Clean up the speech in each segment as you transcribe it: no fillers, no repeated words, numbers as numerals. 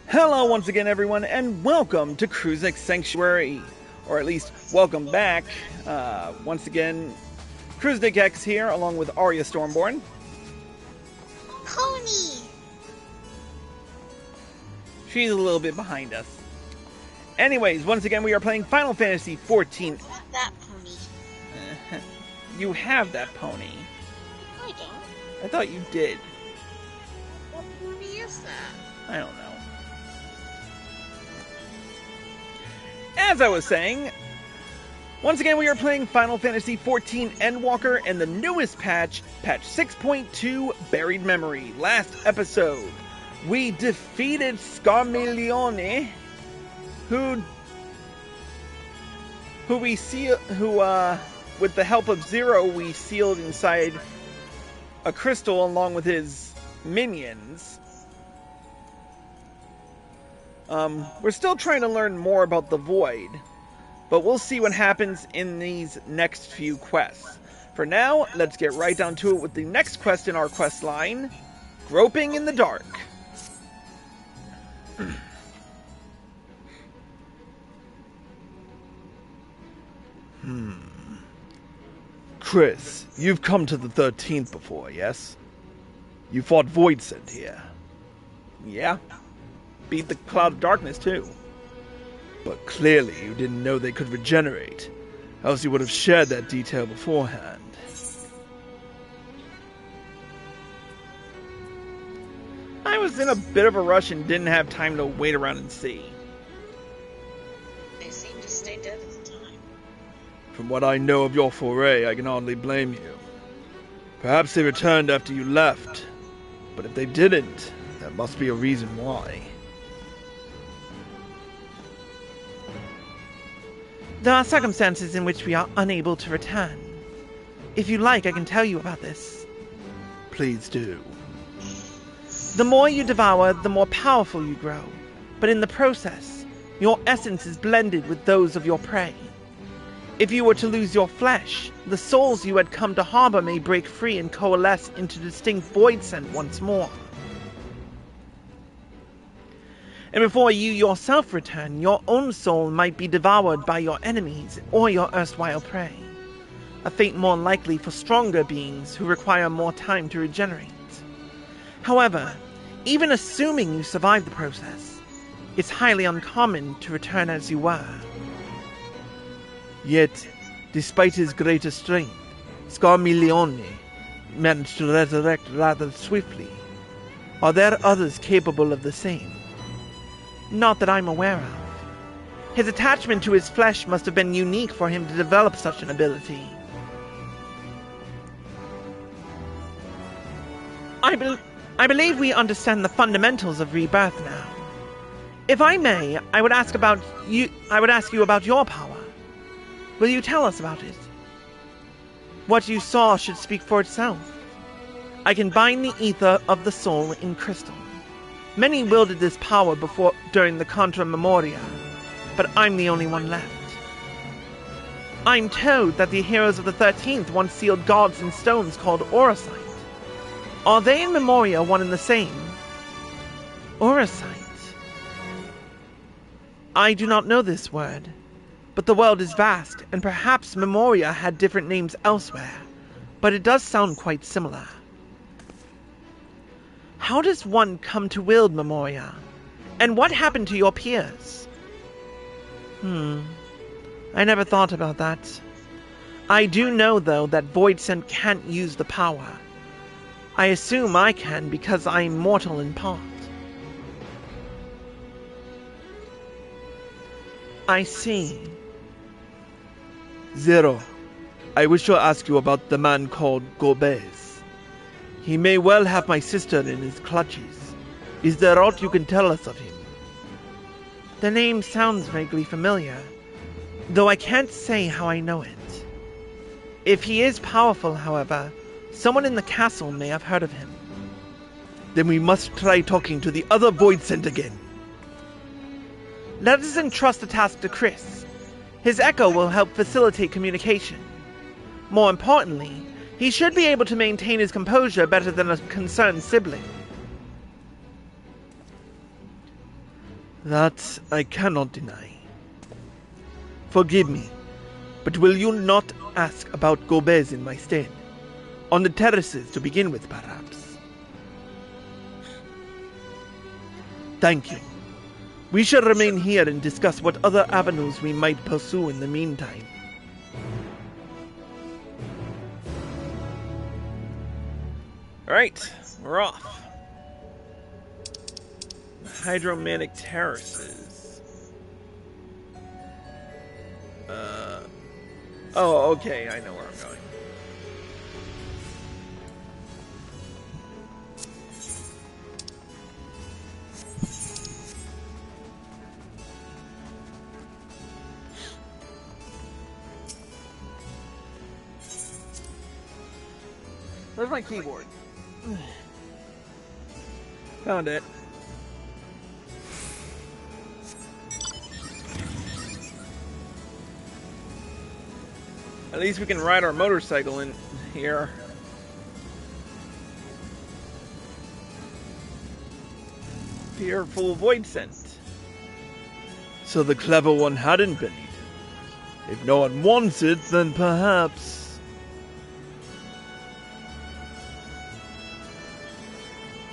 Hello once again everyone, and welcome to Cruisix Sanctuary. Or at least, welcome back. Once again, Cruisix X here, along with Arya Stormborn. Pony! She's a little bit behind us. Anyways, once again we are playing Final Fantasy XIV. Not that pony. You have that pony. I don't. I thought you did. What pony is that? I don't know. As I was saying, once again we are playing Final Fantasy XIV Endwalker and the newest patch, patch 6.2 Buried Memory. Last episode, we defeated Scarmiglione, who with the help of Zero we sealed inside a crystal along with his minions. We're still trying to learn more about the Void, but we'll see what happens in these next few quests. For now, let's get right down to it with the next quest in our quest line, Groping in the Dark. Chris, you've come to the 13th before, yes? You fought Voidsent here. Yeah. Beat the Cloud of Darkness, too. But clearly you didn't know they could regenerate, else you would have shared that detail beforehand. I was in a bit of a rush and didn't have time to wait around and see. They seem to stay dead at the time. From what I know of your foray, I can hardly blame you. Perhaps they returned after you left, but if they didn't, there must be a reason why. There are circumstances in which we are unable to return. If you like, I can tell you about this. Please do. The more you devour, the more powerful you grow. But in the process, your essence is blended with those of your prey. If you were to lose your flesh, the souls you had come to harbor may break free and coalesce into distinct Voidsent once more. And before you yourself return, your own soul might be devoured by your enemies or your erstwhile prey. A fate more likely for stronger beings who require more time to regenerate. However, even assuming you survive the process, it's highly uncommon to return as you were. Yet, despite his greater strength, Scarmiglione managed to resurrect rather swiftly. Are there others capable of the same? Not that I'm aware of. His attachment to his flesh must have been unique for him to develop such an ability. I believe we understand the fundamentals of rebirth now. If I may, I would ask you about your power. Will you tell us about it? What you saw should speak for itself. I can bind the ether of the soul in crystal. Many wielded this power before during the Contra Memoria, but I'm the only one left. I'm told that the heroes of the 13th once sealed gods in stones called Orosite. Are they and Memoria one and the same? Orosite. I do not know this word, but the world is vast, and perhaps Memoria had different names elsewhere, but it does sound quite similar. How does one come to wield Memoria? And what happened to your peers? I never thought about that. I do know, though, that Voidsent can't use the power. I assume I can because I'm mortal in part. I see. Zero, I wish to ask you about the man called Gobez. He may well have my sister in his clutches. Is there aught you can tell us of him? The name sounds vaguely familiar, though I can't say how I know it. If he is powerful, however, someone in the castle may have heard of him. Then we must try talking to the other Voidsent again. Let us entrust the task to Chris. His echo will help facilitate communication. More importantly, he should be able to maintain his composure better than a concerned sibling. That I cannot deny. Forgive me, but will you not ask about Gobez in my stead? On the terraces to begin with, perhaps. Thank you. We shall remain here and discuss what other avenues we might pursue in the meantime. Alright, we're off. Hydromantic terraces. Oh, okay, I know where I'm going. Where's my keyboard? Found it. At least we can ride our motorcycle in here. Fearful void scent. So the clever one hadn't been eaten. If no one wants it, then perhaps...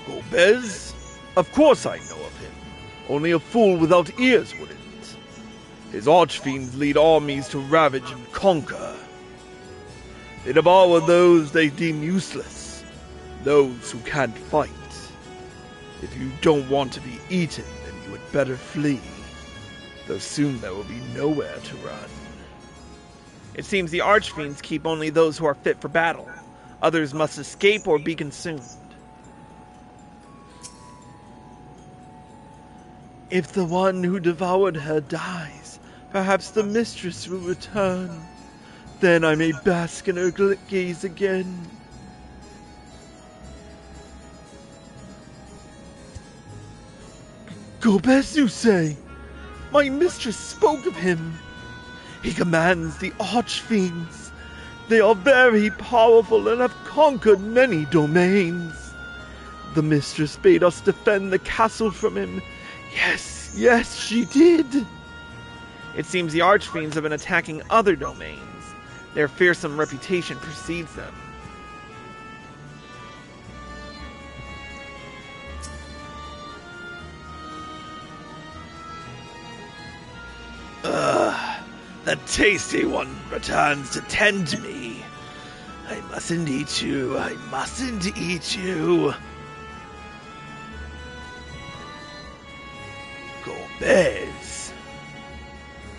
Gobez? Of course I know of him. Only a fool without ears wouldn't. His archfiends lead armies to ravage and conquer. They devour those they deem useless, those who can't fight. If you don't want to be eaten, then you had better flee, though soon there will be nowhere to run. It seems the archfiends keep only those who are fit for battle. Others must escape or be consumed. If the one who devoured her dies, perhaps the mistress will return. Then I may bask in her gaze again. Gobez, you say? My mistress spoke of him. He commands the archfiends. They are very powerful and have conquered many domains. The mistress bade us defend the castle from him. Yes, she did. It seems the archfiends have been attacking other domains. Their fearsome reputation precedes them. The tasty one returns to tend me. I mustn't eat you. Gobez.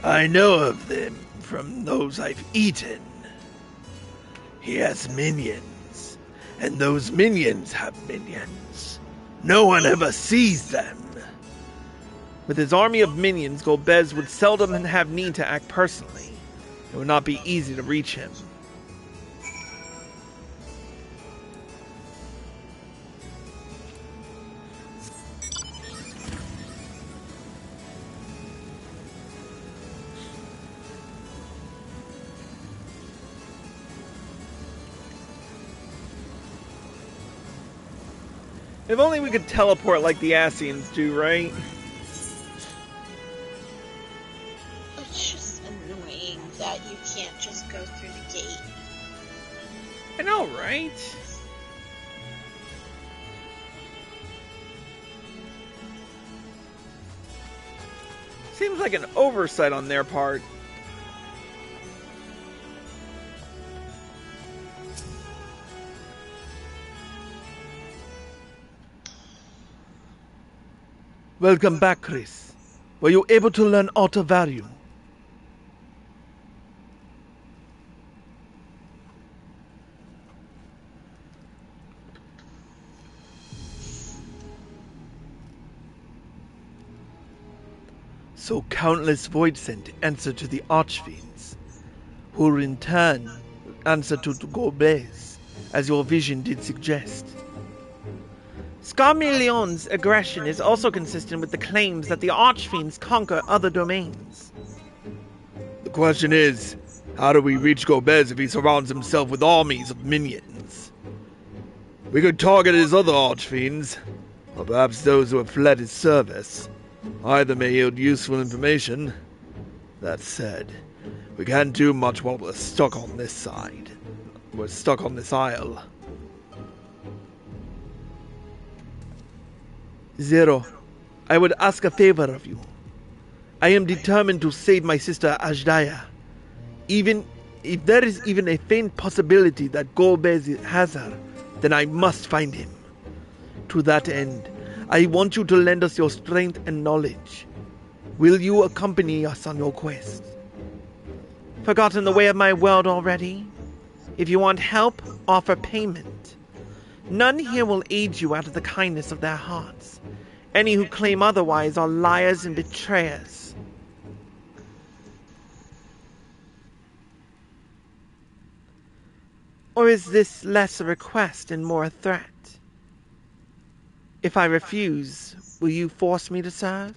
I know of them from those I've eaten. He has minions, and those minions have minions. No one ever sees them. With his army of minions, Gobez would seldom have need to act personally. It would not be easy to reach him. If only we could teleport like the Estinien do, right? It's just annoying that you can't just go through the gate. I know, right? Seems like an oversight on their part. Welcome back, Chris. Were you able to learn aught of value? So countless void sent answer to the archfiends, who in turn answer to Gobez, as your vision did suggest. Scarmillion's aggression is also consistent with the claims that the archfiends conquer other domains. The question is, how do we reach Gobez if he surrounds himself with armies of minions? We could target his other archfiends, or perhaps those who have fled his service. Either may yield useful information. That said, we can't do much while we're stuck on this side. We're stuck on this isle. Zero, I would ask a favor of you. I am determined to save my sister Ajdaya. Even if there is even a faint possibility that Golbez has her, then I must find him. To that end, I want you to lend us your strength and knowledge. Will you accompany us on your quest? Forgotten the way of my world already? If you want help, offer payment. None here will aid you out of the kindness of their hearts. Any who claim otherwise are liars and betrayers. Or is this less a request and more a threat? If I refuse, will you force me to serve?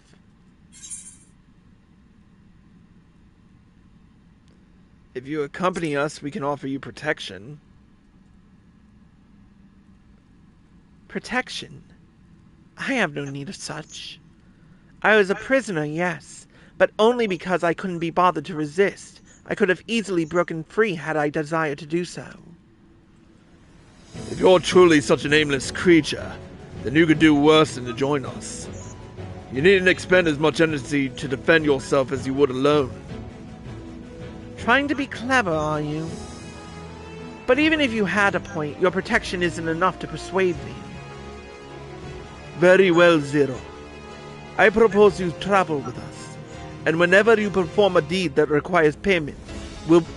If you accompany us, we can offer you protection. Protection? I have no need of such. I was a prisoner, yes, but only because I couldn't be bothered to resist. I could have easily broken free had I desired to do so. If you're truly such an aimless creature, then you could do worse than to join us. You needn't expend as much energy to defend yourself as you would alone. Trying to be clever, are you? But even if you had a point, your protection isn't enough to persuade me. Very well, Zero. I propose you travel with us, and whenever you perform a deed that requires payment,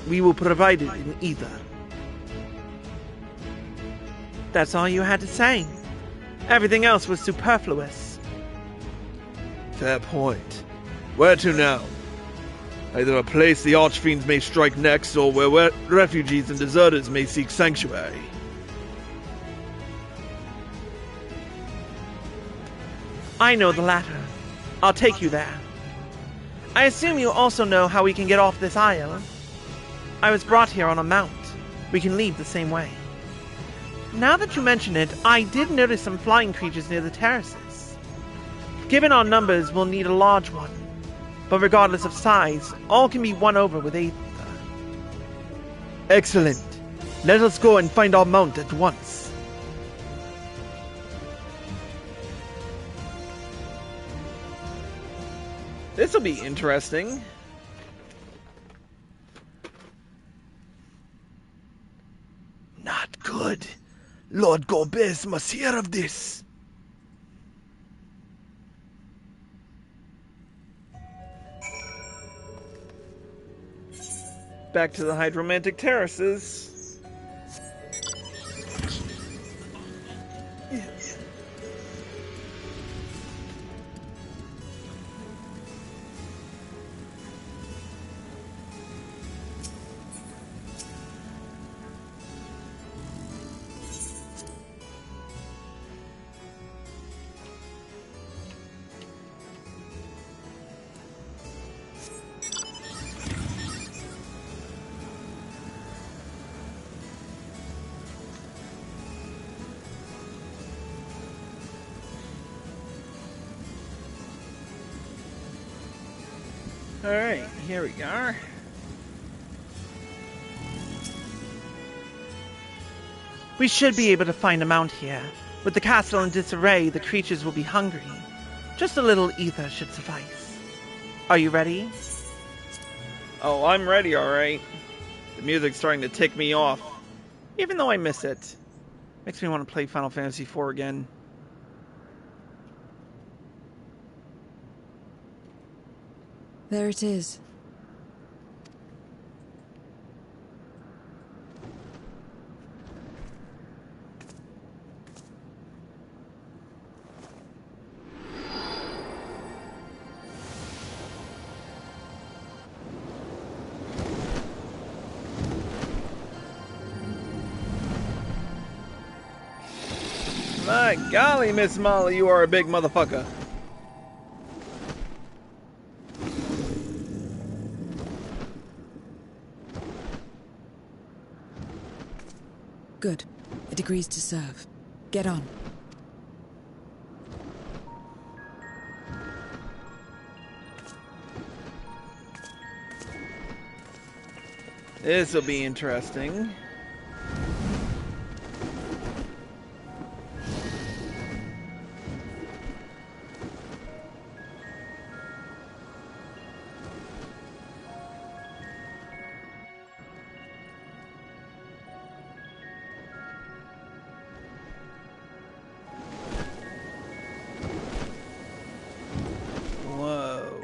we will provide it in either. That's all you had to say. Everything else was superfluous. Fair point. Where to now? Either a place the archfiends may strike next, or where refugees and deserters may seek sanctuary. I know the latter. I'll take you there. I assume you also know how we can get off this isle. I was brought here on a mount. We can leave the same way. Now that you mention it, I did notice some flying creatures near the terraces. Given our numbers, we'll need a large one. But regardless of size, all can be won over with Aether. Excellent. Let us go and find our mount at once. This'll be interesting. Not good. Lord Golbez must hear of this. Back to the hydromantic terraces. Alright, here we are. We should be able to find a mount here. With the castle in disarray, the creatures will be hungry. Just a little ether should suffice. Are you ready? Oh, I'm ready, alright. The music's starting to tick me off. Even though I miss it. Makes me want to play Final Fantasy XIV again. There it is. My golly, Miss Molly, you are a big motherfucker. Good. It agrees to serve. Get on. This'll be interesting. Whoa.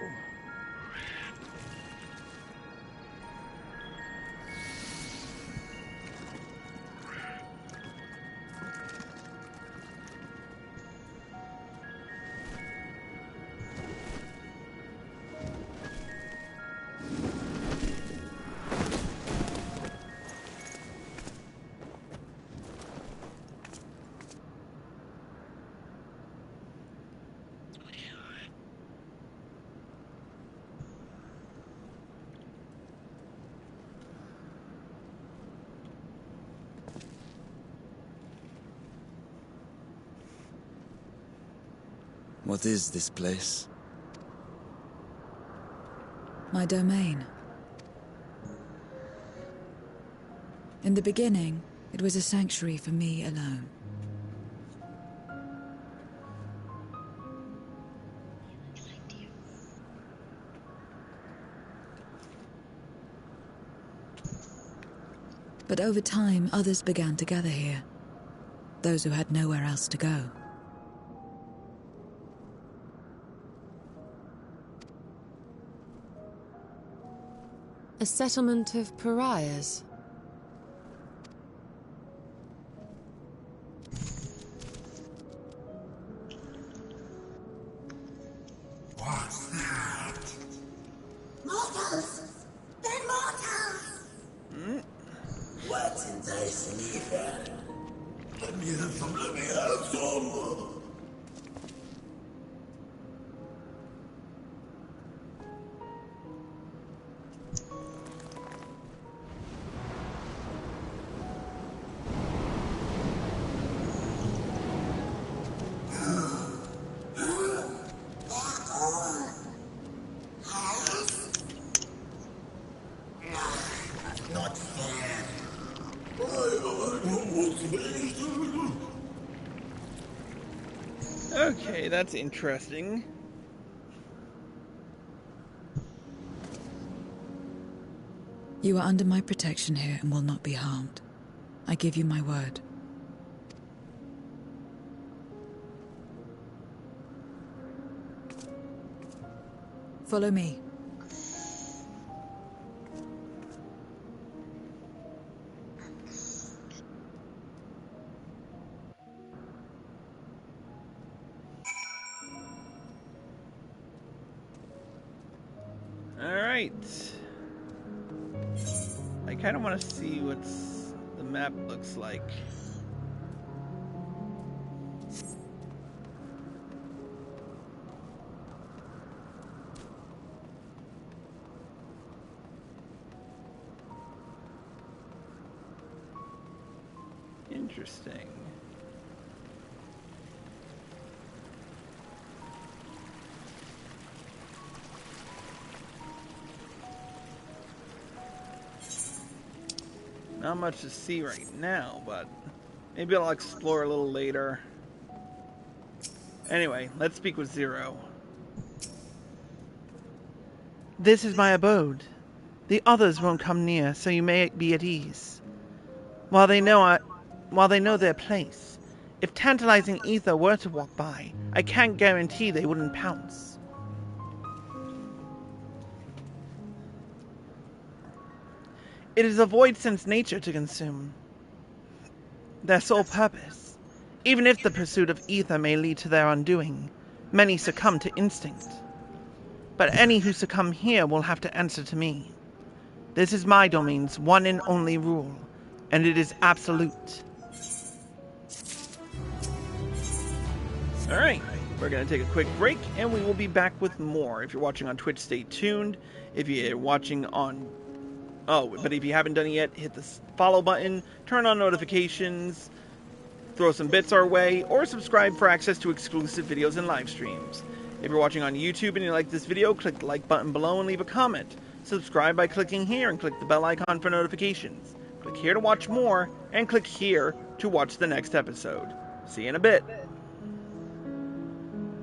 What is this place? My domain. In the beginning, it was a sanctuary for me alone. But over time, others began to gather here. Those who had nowhere else to go. A settlement of pariahs. What's that? Mortals! They're mortals! What's enticing me here? Let me have some, let me have some! Okay, that's interesting. You are under my protection here and will not be harmed. I give you my word. Follow me. Alright. I kind of want to see what the map looks like. Interesting. Not much to see right now, but maybe I'll explore a little later. Anyway, let's speak with Zero. This is my abode. The others won't come near, so you may be at ease. While they know their place, if tantalizing ether were to walk by, I can't guarantee they wouldn't pounce. It is a void sense nature to consume. Their sole purpose, even if the pursuit of ether may lead to their undoing, many succumb to instinct. But any who succumb here will have to answer to me. This is my domain's one and only rule, and it is absolute. Alright, we're going to take a quick break, and we will be back with more. If you're watching on Twitch, stay tuned. If you're watching on... Oh, but if you haven't done it yet, hit the follow button, turn on notifications, throw some bits our way, or subscribe for access to exclusive videos and live streams. If you're watching on YouTube and you like this video, click the like button below and leave a comment. Subscribe by clicking here and click the bell icon for notifications. Click here to watch more, and click here to watch the next episode. See you in a bit.